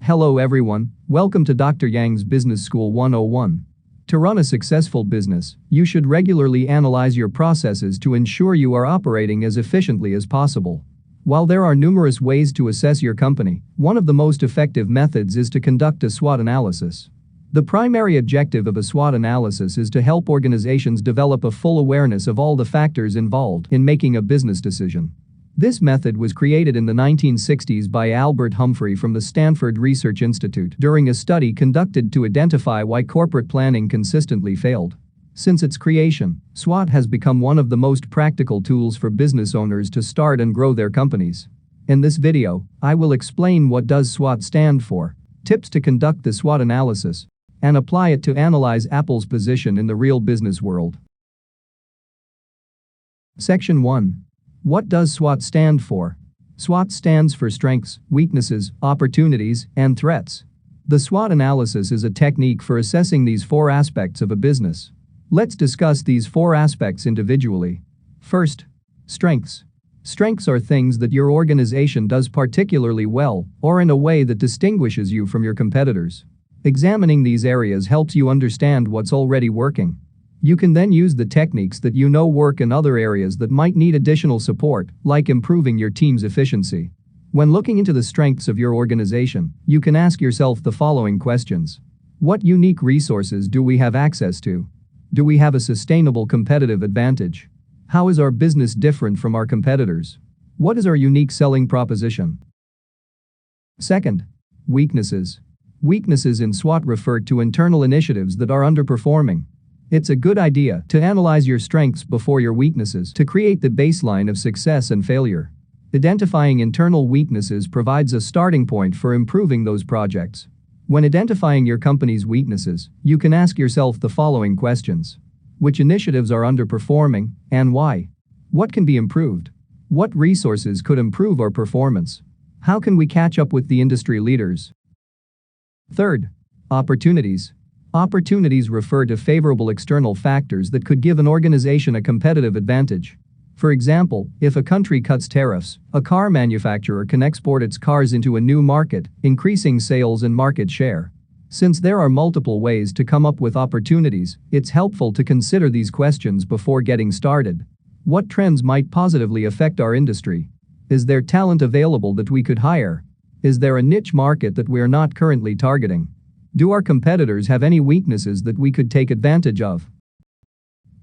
Hello everyone, welcome to Dr. Yang's Business School 101. To run a successful business, you should regularly analyze your processes to ensure you are operating as efficiently as possible. While there are numerous ways to assess your company, one of the most effective methods is to conduct a SWOT analysis. The primary objective of a SWOT analysis is to help organizations develop a full awareness of all the factors involved in making a business decision. This method was created in the 1960s by Albert Humphrey from the Stanford Research Institute during a study conducted to identify why corporate planning consistently failed. Since its creation, SWOT has become one of the most practical tools for business owners to start and grow their companies. In this video, I will explain what does SWOT stand for, tips to conduct the SWOT analysis, and apply it to analyze Apple's position in the real business world. Section 1. What does SWOT stand for? SWOT stands for strengths, weaknesses, opportunities, and threats. The SWOT analysis is a technique for assessing these four aspects of a business. Let's discuss these four aspects individually. First, strengths. Strengths are things that your organization does particularly well or in a way that distinguishes you from your competitors. Examining these areas helps you understand what's already working. You can then use the techniques that you know work in other areas that might need additional support, like improving your team's efficiency. When looking into the strengths of your organization, you can ask yourself the following questions. What unique resources do we have access to? Do we have a sustainable competitive advantage? How is our business different from our competitors? What is our unique selling proposition? Second, weaknesses. Weaknesses in SWOT refer to internal initiatives that are underperforming. It's a good idea to analyze your strengths before your weaknesses to create the baseline of success and failure. Identifying internal weaknesses provides a starting point for improving those projects. When identifying your company's weaknesses, you can ask yourself the following questions. Which initiatives are underperforming, and why? What can be improved? What resources could improve our performance? How can we catch up with the industry leaders? Third, opportunities. Opportunities refer to favorable external factors that could give an organization a competitive advantage. For example, if a country cuts tariffs, a car manufacturer can export its cars into a new market, increasing sales and market share. Since there are multiple ways to come up with opportunities, it's helpful to consider these questions before getting started. What trends might positively affect our industry? Is there talent available that we could hire? Is there a niche market that we're not currently targeting? Do our competitors have any weaknesses that we could take advantage of?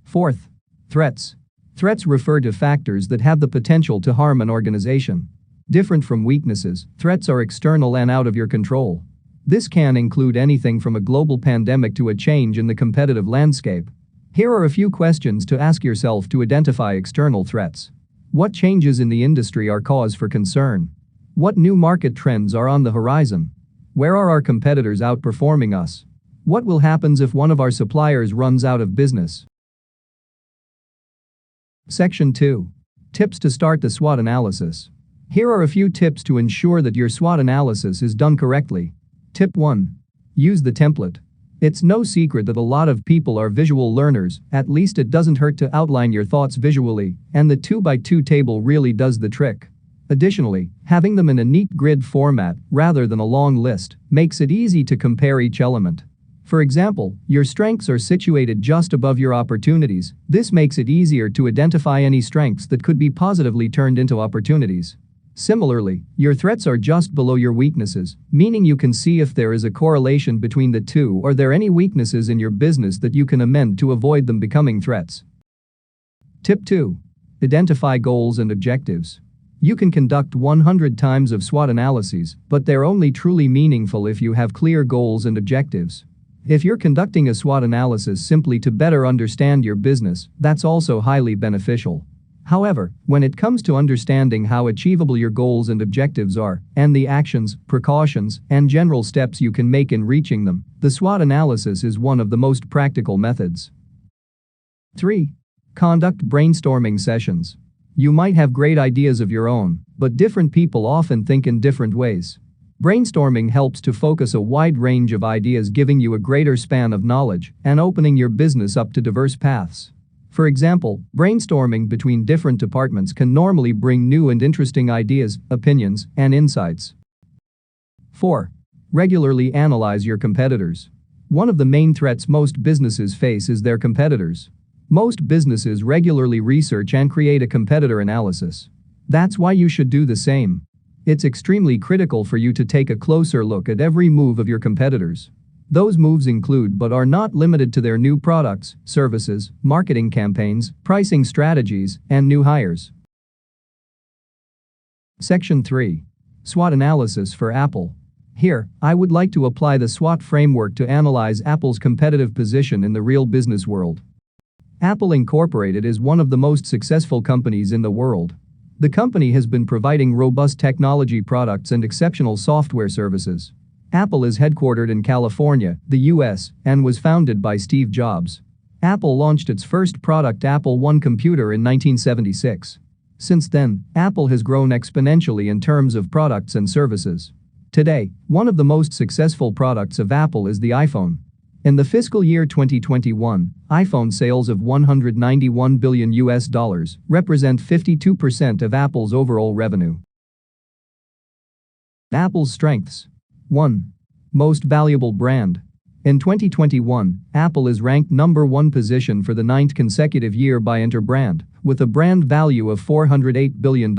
Fourth, threats. Threats refer to factors that have the potential to harm an organization. Different from weaknesses, threats are external and out of your control. This can include anything from a global pandemic to a change in the competitive landscape. Here are a few questions to ask yourself to identify external threats. What changes in the industry are cause for concern? What new market trends are on the horizon? Where are our competitors outperforming us? What will happen if one of our suppliers runs out of business? Section 2. Tips to start the SWOT analysis. Here are a few tips to ensure that your SWOT analysis is done correctly. Tip 1. Use the template. It's no secret that a lot of people are visual learners, at least it doesn't hurt to outline your thoughts visually, and the 2x2 table really does the trick. Additionally, having them in a neat grid format rather than a long list makes it easy to compare each element. For example, your strengths are situated just above your opportunities. This makes it easier to identify any strengths that could be positively turned into opportunities. Similarly, your threats are just below your weaknesses, meaning you can see if there is a correlation between the two or there are any weaknesses in your business that you can amend to avoid them becoming threats. Tip 2. Identify goals and objectives. You can conduct 100 times of SWOT analyses, but they're only truly meaningful if you have clear goals and objectives. If you're conducting a SWOT analysis simply to better understand your business, that's also highly beneficial. However, when it comes to understanding how achievable your goals and objectives are, and the actions, precautions, and general steps you can make in reaching them, the SWOT analysis is one of the most practical methods. 3. Conduct brainstorming sessions. You might have great ideas of your own, but different people often think in different ways. Brainstorming helps to focus a wide range of ideas, giving you a greater span of knowledge and opening your business up to diverse paths. For example, brainstorming between different departments can normally bring new and interesting ideas, opinions, and insights. 4. Regularly analyze your competitors. One of the main threats most businesses face is their competitors. Most businesses regularly research and create a competitor analysis. That's why you should do the same. It's extremely critical for you to take a closer look at every move of your competitors. Those moves include but are not limited to their new products, services, marketing campaigns, pricing strategies, and new hires. Section 3. SWOT analysis for Apple. Here, I would like to apply the SWOT framework to analyze Apple's competitive position in the real business world. Apple Incorporated is one of the most successful companies in the world. The company has been providing robust technology products and exceptional software services. Apple is headquartered in California, the US, and was founded by Steve Jobs. Apple launched its first product, Apple I computer, in 1976. Since then, Apple has grown exponentially in terms of products and services. Today, one of the most successful products of Apple is the iPhone. In the fiscal year 2021, iPhone sales of $191 billion represent 52% of Apple's overall revenue. Apple's strengths. 1. Most valuable brand. In 2021, Apple is ranked number 1 position for the 9th consecutive year by Interbrand, with a brand value of $408 billion.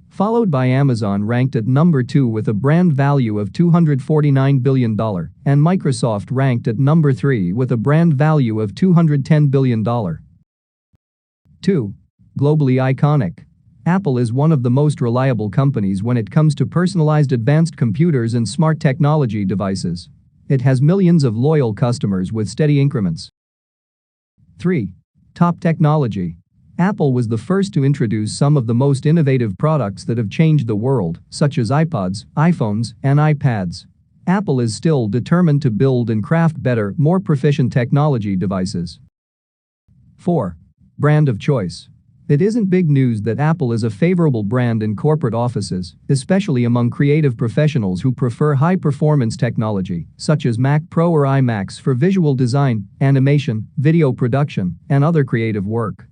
Followed by Amazon, ranked at number 2 with a brand value of $249 billion, and Microsoft ranked at number 3 with a brand value of $210 billion. 2. Globally iconic. Apple is one of the most reliable companies when it comes to personalized advanced computers and smart technology devices. It has millions of loyal customers with steady increments. 3. Top technology. Apple was the first to introduce some of the most innovative products that have changed the world, such as iPods, iPhones, and iPads. Apple is still determined to build and craft better, more proficient technology devices. 4. Brand of choice. It isn't big news that Apple is a favorable brand in corporate offices, especially among creative professionals who prefer high-performance technology, such as Mac Pro or iMacs for visual design, animation, video production, and other creative work.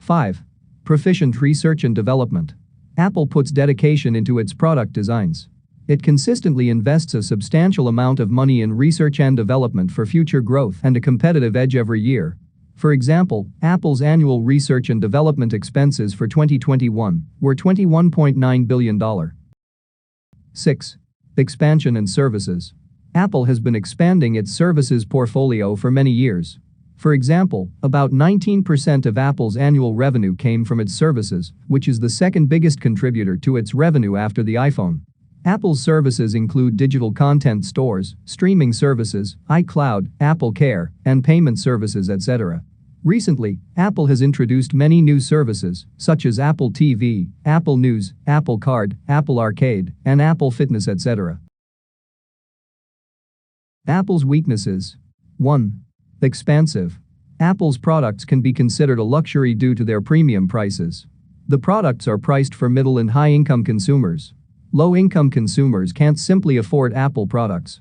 5. Proficient research and development. Apple puts dedication into its product designs. It consistently invests a substantial amount of money in research and development for future growth and a competitive edge every year. For example, Apple's annual research and development expenses for 2021 were $21.9 billion. 6. Expansion and services. Apple has been expanding its services portfolio for many years. For example, about 19% of Apple's annual revenue came from its services, which is the second biggest contributor to its revenue after the iPhone. Apple's services include digital content stores, streaming services, iCloud, Apple Care, and payment services, etc. Recently, Apple has introduced many new services, such as Apple TV, Apple News, Apple Card, Apple Arcade, and Apple Fitness, etc. Apple's weaknesses. 1. Expensive. Apple's products can be considered a luxury due to their premium prices. The products are priced for middle and high-income consumers. Low-income consumers can't simply afford Apple products.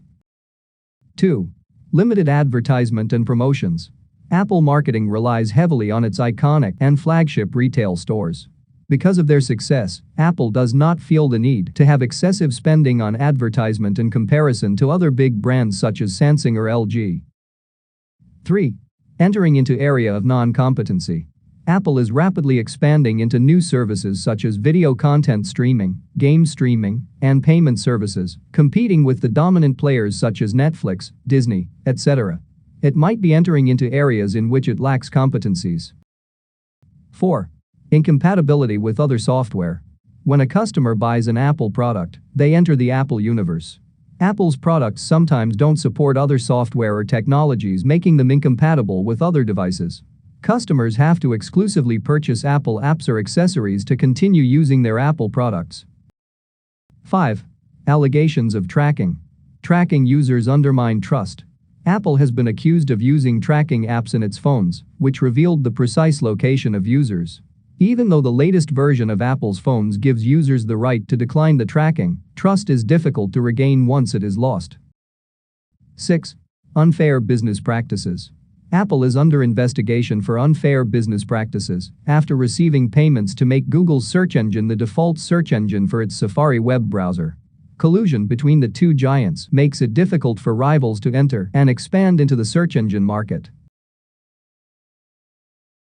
2. Limited advertisement and promotions. Apple marketing relies heavily on its iconic and flagship retail stores. Because of their success, Apple does not feel the need to have excessive spending on advertisement in comparison to other big brands such as Samsung or LG. 3. Entering into area of non-competency. Apple is rapidly expanding into new services such as video content streaming, game streaming, and payment services, competing with the dominant players such as Netflix, Disney, etc. It might be entering into areas in which it lacks competencies. 4. Incompatibility with other software. When a customer buys an Apple product, they enter the Apple universe. Apple's products sometimes don't support other software or technologies, making them incompatible with other devices. Customers have to exclusively purchase Apple apps or accessories to continue using their Apple products. 5. Allegations of tracking. Tracking users undermine trust. Apple has been accused of using tracking apps in its phones, which revealed the precise location of users. Even though the latest version of Apple's phones gives users the right to decline the tracking, trust is difficult to regain once it is lost. 6. Unfair business practices. Apple is under investigation for unfair business practices after receiving payments to make Google's search engine the default search engine for its Safari web browser. Collusion between the two giants makes it difficult for rivals to enter and expand into the search engine market.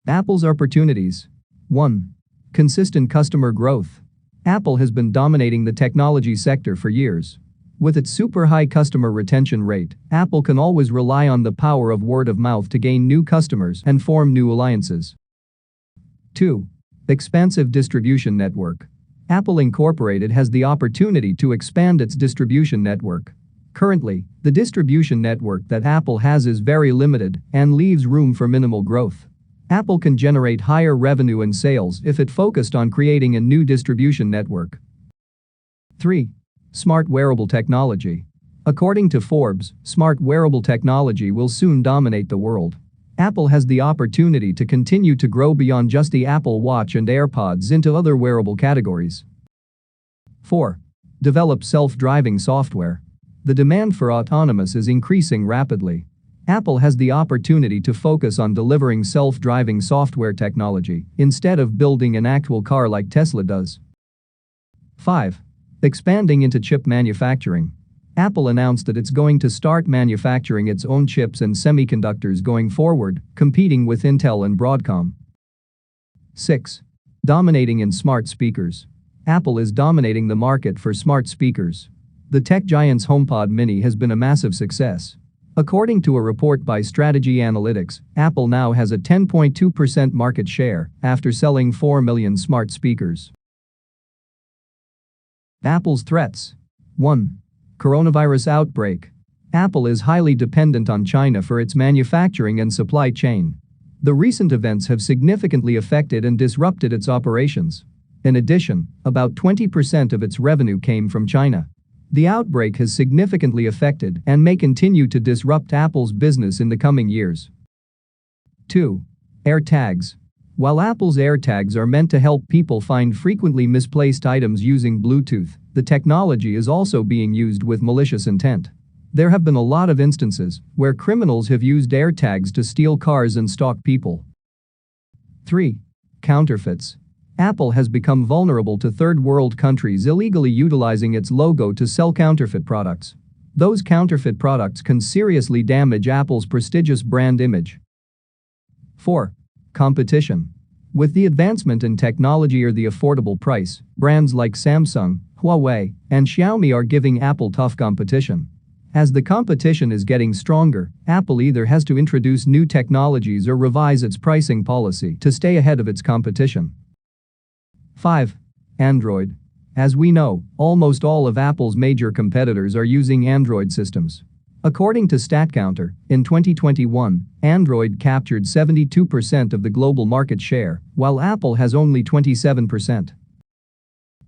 Apple's opportunities. 1. Consistent customer growth. Apple has been dominating the technology sector for years. With its super high customer retention rate, Apple can always rely on the power of word of mouth to gain new customers and form new alliances. 2. Expansive distribution network. Apple Incorporated has the opportunity to expand its distribution network. Currently, the distribution network that Apple has is very limited and leaves room for minimal growth. Apple can generate higher revenue and sales if it focused on creating a new distribution network. 3. Smart wearable technology. According to Forbes, smart wearable technology will soon dominate the world. Apple has the opportunity to continue to grow beyond just the Apple Watch and AirPods into other wearable categories. 4. Develop self-driving software. The demand for autonomous is increasing rapidly. Apple has the opportunity to focus on delivering self-driving software technology instead of building an actual car like Tesla does. 5. Expanding into chip manufacturing. Apple announced that it's going to start manufacturing its own chips and semiconductors going forward, competing with Intel and Broadcom. 6. Dominating in smart speakers. Apple is dominating the market for smart speakers. The tech giant's HomePod Mini has been a massive success. According to a report by Strategy Analytics, Apple now has a 10.2% market share after selling 4 million smart speakers. Apple's threats. 1. Coronavirus outbreak. Apple is highly dependent on China for its manufacturing and supply chain. The recent events have significantly affected and disrupted its operations. In addition, about 20% of its revenue came from China. The outbreak has significantly affected and may continue to disrupt Apple's business in the coming years. 2. AirTags. While Apple's AirTags are meant to help people find frequently misplaced items using Bluetooth, the technology is also being used with malicious intent. There have been a lot of instances where criminals have used AirTags to steal cars and stalk people. 3. Counterfeits. Apple has become vulnerable to third-world countries illegally utilizing its logo to sell counterfeit products. Those counterfeit products can seriously damage Apple's prestigious brand image. 4. Competition. With the advancement in technology or the affordable price, brands like Samsung, Huawei, and Xiaomi are giving Apple tough competition. As the competition is getting stronger, Apple either has to introduce new technologies or revise its pricing policy to stay ahead of its competition. 5. Android. As we know, almost all of Apple's major competitors are using Android systems. According to StatCounter, in 2021, Android captured 72% of the global market share, while Apple has only 27%.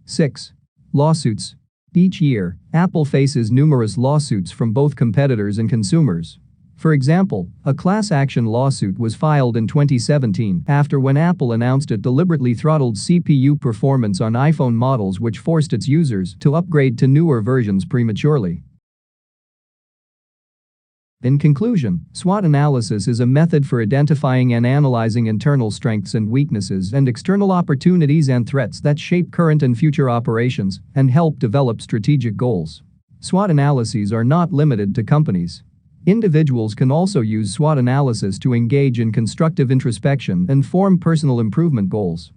6. Lawsuits. Each year, Apple faces numerous lawsuits from both competitors and consumers. For example, a class action lawsuit was filed in 2017 after when Apple announced it deliberately throttled CPU performance on iPhone models, which forced its users to upgrade to newer versions prematurely. In conclusion, SWOT analysis is a method for identifying and analyzing internal strengths and weaknesses and external opportunities and threats that shape current and future operations and help develop strategic goals. SWOT analyses are not limited to companies. Individuals can also use SWOT analysis to engage in constructive introspection and form personal improvement goals.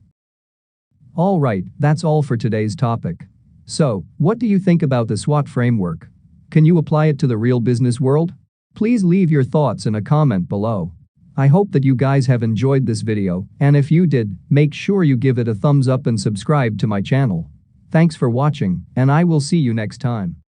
Alright, that's all for today's topic. So, what do you think about the SWOT framework? Can you apply it to the real business world? Please leave your thoughts in a comment below. I hope that you guys have enjoyed this video, and if you did, make sure you give it a thumbs up and subscribe to my channel. Thanks for watching, and I will see you next time.